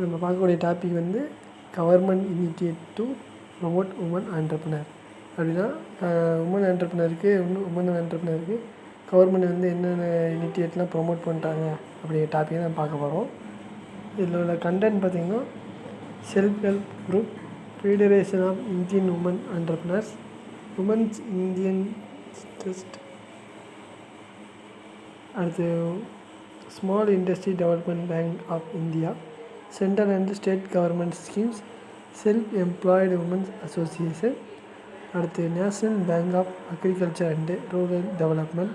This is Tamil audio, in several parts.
நம்ம பார்க்கக்கூடிய டாபிக் வந்து government initiate to promote woman entrepreneur. அப்படின்னா உமன் ஆண்டர்ப்ரனருக்கு கவர்மெண்ட் வந்து என்னென்ன இனிஷியேட்லாம் ப்ரொமோட் பண்ணுறாங்க அப்படிங்கிற டாப்பிக்கை நம்ம பார்க்க போகிறோம். இதில் உள்ள கண்டென்ட் பார்த்திங்கன்னா self help group, federation of Indian women entrepreneurs, women's Indian trust, அடுத்து small industry development bank of India, central and state government schemes, self employed women's association, அடுத்து national bank of agriculture and rural development,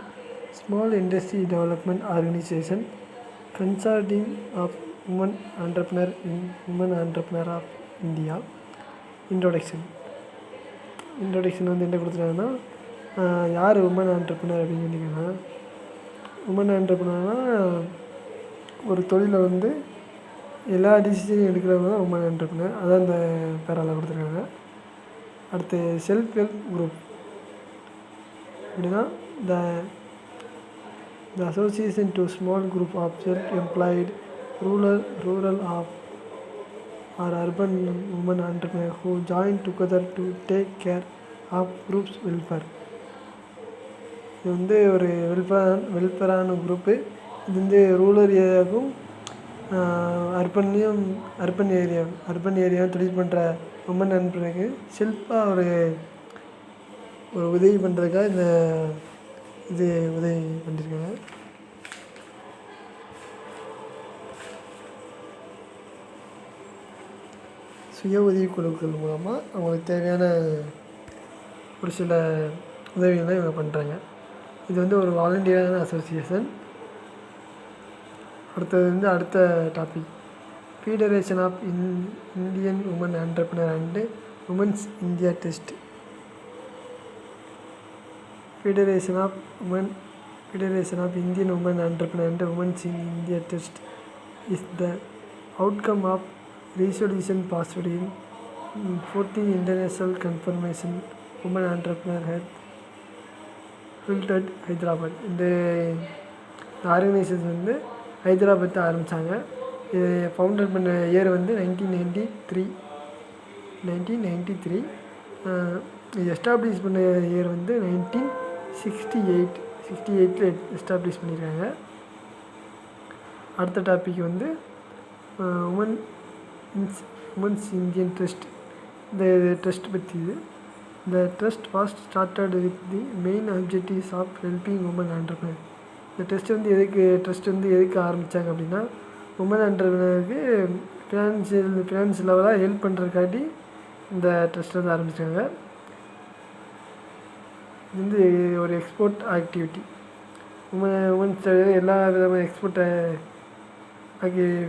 small industry development organisation, consortium of women entrepreneur of India. Introduction வந்து என்ன கொடுத்துருக்காங்கன்னா, யார் உமன் ஆண்டர்ப்ரனர் அப்படின்னு கேட்டிங்கன்னா, உமன் ஆண்டர்ப்ரனர்னால் ஒரு தொழிலை வந்து எல்லா டிசிஷனையும் எடுக்கிறவங்க தான் உமன் ஆண்டர்ப்ரனர். அதான் இந்த பேரால கொடுத்துருக்காங்க. அடுத்து செல்ஃப் ஹெல்ப் குரூப் அப்படின்னா the association to small group of self employed rural or urban women entrepreneurs who join together to take care of group's welfare. இது வந்து ஒரு வெல்ஃபேரான குரூப்பு. இது வந்து ரூரல் ஏரியாவுக்கும் அர்பன் ஏரியாவும் தொழில் பண்ணுற உமன் ஆண்டர்ப்ரனருக்கு செல்ஃபாக ஒரு உதவி பண்ணுறதுக்காக உதவி பண்ணியிருக்காங்க. சுய உதவி குழுக்கள் மூலமாக அவங்களுக்கு தேவையான ஒரு சில உதவிகளை இவங்க பண்ணுறாங்க. இது வந்து ஒரு வாலண்டியரான அசோசியேஷன். அடுத்த topic federation of Indian woman entrepreneur and women's India trust. Federation of Indian woman entrepreneur and women's India trust is the outcome of resolution passed in 14 International Confirmation Women Entrepreneur Health Limited, Hyderabad. இந்த ஆர்கனைசேஷன் வந்து ஹைதராபாத்தில் ஆரம்பித்தாங்க. இது ஃபவுண்டர் பண்ண இயர் வந்து 1993. இது எஸ்டாப்ளிஷ் பண்ண இயர் வந்து 1968 எஸ்டாப்ளிஷ் பண்ணியிருக்காங்க. அடுத்த டாபிக் வந்து உமன்ஸ் இந்தியன் ட்ரஸ்ட். இந்த ட்ரஸ்ட் பற்றி இது. The trust was started with the main objectives of helping women entrepreneurs. இந்த ட்ரஸ்ட் வந்து எதுக்கு ஆரம்பித்தாங்க அப்படின்னா, உமன் ஆண்டர்ப்ரனருக்கு ஃபினான்ஸ் லெவலாக ஹெல்ப் பண்ணுறதுக்காட்டி இந்த ட்ரஸ்ட் வந்து ஆரம்பித்தாங்க. இது வந்து ஒரு எக்ஸ்போர்ட் ஆக்டிவிட்டி. உமன்ஸ் எல்லா விதமான எக்ஸ்போர்ட்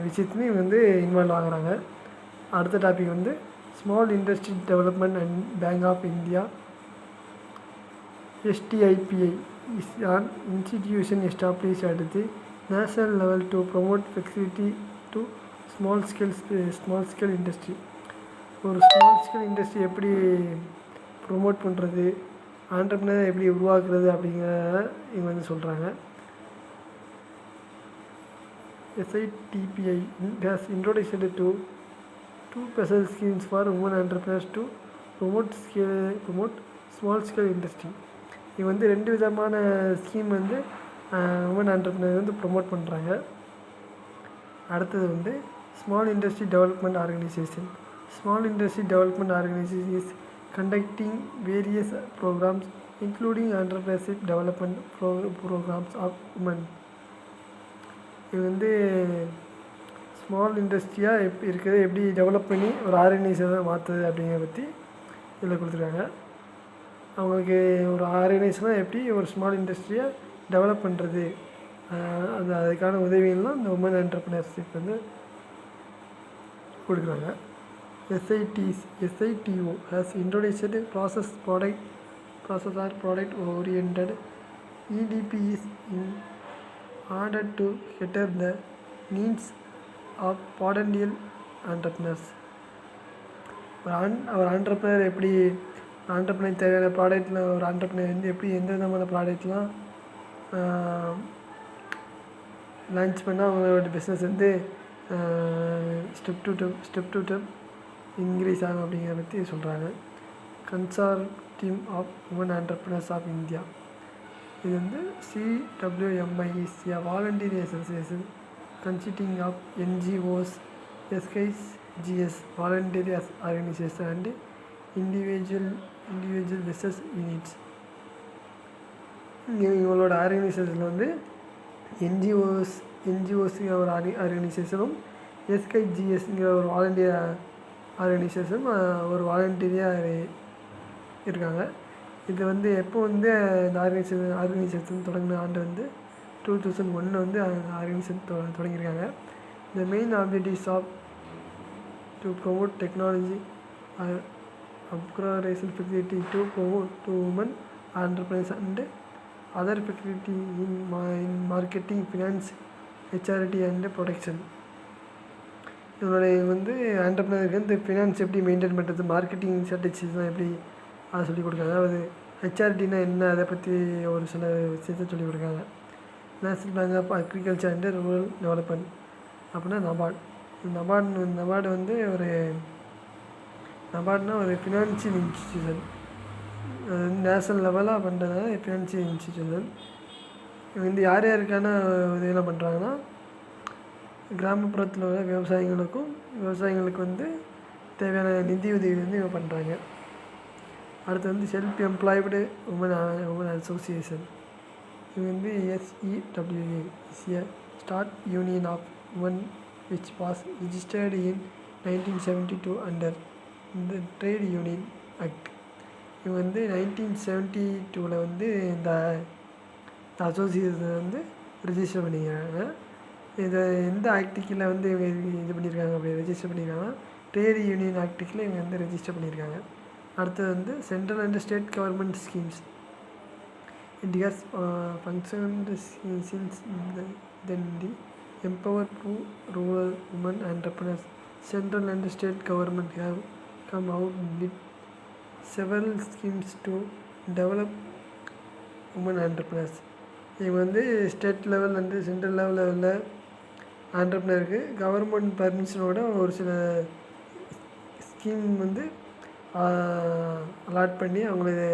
விஷயத்துலையும் இவங்க வந்து இன்வால்வ் ஆகுறாங்க. அடுத்த டாபிக் வந்து small industry development and bank of India, STIPI is an institution established at the national level to promote flexibility to small scale industry. ஒரு ஸ்மால் ஸ்கேல் இண்டஸ்ட்ரி எப்படி ப்ரொமோட் பண்ணுறது, ஆண்டர்ப்ரனர் எப்படி உருவாக்குறது அப்படிங்கிறத இவங்க வந்து சொல்கிறாங்க. SITPI has introduced two special schemes for women entrepreneurs to promote small scale industry. இது வந்து 2 விதமான ஸ்கீம் வந்து உமன் ஆண்டர்ப்ரனர் வந்து ப்ரொமோட் பண்ணுறாங்க. அடுத்தது வந்து small industry development organisation. Small industry development organisation is conducting various programs including entrepreneurship development programs of women. இது வந்து ஸ்மால் இண்டஸ்ட்ரியாக இருக்கிறத எப்படி டெவலப் பண்ணி ஒரு ஆர்கனைசேஷனாக மாற்றுறது அப்படிங்கிறத பற்றி இதில் கொடுத்துருக்காங்க. அவங்களுக்கு ஒரு ஆர்கனைசேஷனாக எப்படி ஒரு ஸ்மால் இண்டஸ்ட்ரியை டெவலப் பண்ணுறது, அதுக்கான உதவிகள்லாம் இந்த உமன் என்டர்ப்ரனர்ஷிப் வந்து கொடுக்குறாங்க. SITO has introduced process or product oriented EDPs in order to cater the needs of potential entrepreneurs. ஒரு ஆண்டர்ப்ரனர் எப்படி ஆண்டர்ப்ரனர் தேவையான ப்ராடக்ட்டில் ஒரு ஆண்டர்ப்ரனர் வந்து எப்படி எந்த விதமான ப்ராடக்ட்லாம் லான்ச் பண்ணால் அவங்களோட பிஸ்னஸ் வந்து ஸ்டெப் டு ஸ்டெப் இன்க்ரீஸ் ஆகும் அப்படிங்கிறத பற்றி சொல்கிறாங்க. Consortium of woman entrepreneurs of India, இது வந்து CWMI voluntary association consisting of NGOs, SKGS voluntary organisation and individual business units. இவங்களோட ஆர்கனைசேஷனில் வந்து என்ஜிஓஸுங்கிற ஒரு ஆர்கனைசேஷனும், SKGSங்கிற ஒரு வாலண்டியர் ஆர்கனைசேஷன் ஒரு வாலண்டரியாக இருக்காங்க. இது வந்து எப்போ வந்து இந்த ஆர்கனைசேஷன் தொடங்கின ஆண்டு வந்து 2001 வந்து organisation தொடங்கியிருக்காங்க. The main objectives of to promote technology upgradation facility to promote to women entrepreneurs and other facility in marketing, finance, HRD and protection. இதனுடைய வந்து ஆண்டர்ப்ரனருக்கு வந்து ஃபினான்ஸ் எப்படி மெயின்டைன் பண்ணுறது, மார்க்கெட்டிங் ஸ்ட்ராட்டஜிஸ்லாம் எப்படி அதை சொல்லிக் கொடுக்காங்க. அதாவது HRDனா என்ன, அதை பற்றி ஒரு சில விஷயத்தை சொல்லிக் கொடுக்காங்க. National bank of agriculture and rural development அப்படின்னா நபார்டு வந்து நபார்ட்னா ஒரு ஃபினான்ஷியல் இன்ஸ்டியூஷன். அது வந்து நேஷ்னல் லெவலாக பண்ணுறதுனால ஃபினான்ஷியல் இன்ஸ்டியூஷன். இவங்க வந்து யார் யாருக்கான உதவியெல்லாம் பண்ணுறாங்கன்னா, கிராமப்புறத்தில் உள்ள விவசாயிகளுக்கு வந்து தேவையான நிதி உதவி வந்து இவங்க பண்ணுறாங்க. அடுத்து வந்து செல்ஃப் எம்ப்ளாய்டு உமன் அசோசியேஷன். இது வந்து SEWA start union of woman which was registered in 1972 under இந்த ட்ரேட் யூனியன் ஆக்ட். இவங்க வந்து 1972 வந்து இந்த அசோசியேஷனை வந்து ரிஜிஸ்டர் பண்ணிக்கிறாங்க. இதை எந்த ஆக்டிக்கில் வந்து இவங்க இது பண்ணியிருக்காங்க, அப்படி ரெஜிஸ்டர் பண்ணியிருக்காங்கன்னா ட்ரேட் யூனியன் ஆக்டிக்கில் இவங்க வந்து ரெஜிஸ்டர் பண்ணியிருக்காங்க. அடுத்தது வந்து central and state government schemes. It has functioned since then to empower rural women entrepreneurs. Central and state government have come out with several schemes to develop women entrepreneurs. இவங்க வந்து ஸ்டேட் லெவல் அண்டு சென்ட்ரல் லெவலில் உள்ள ஆண்டர்ப்ரனருக்கு கவர்மெண்ட் பர்மிஷனோட ஒரு சில ஸ்கீம் வந்து அலாட் பண்ணி அவங்களுக்கு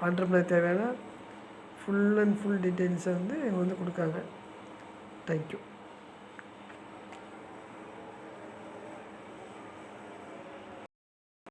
ஆண்டர்ப்ரனர் தேவையான ஃபுல் டீட்டெயில்ஸை வந்து இவங்க வந்து கொடுக்காங்க. தேங்க்யூ.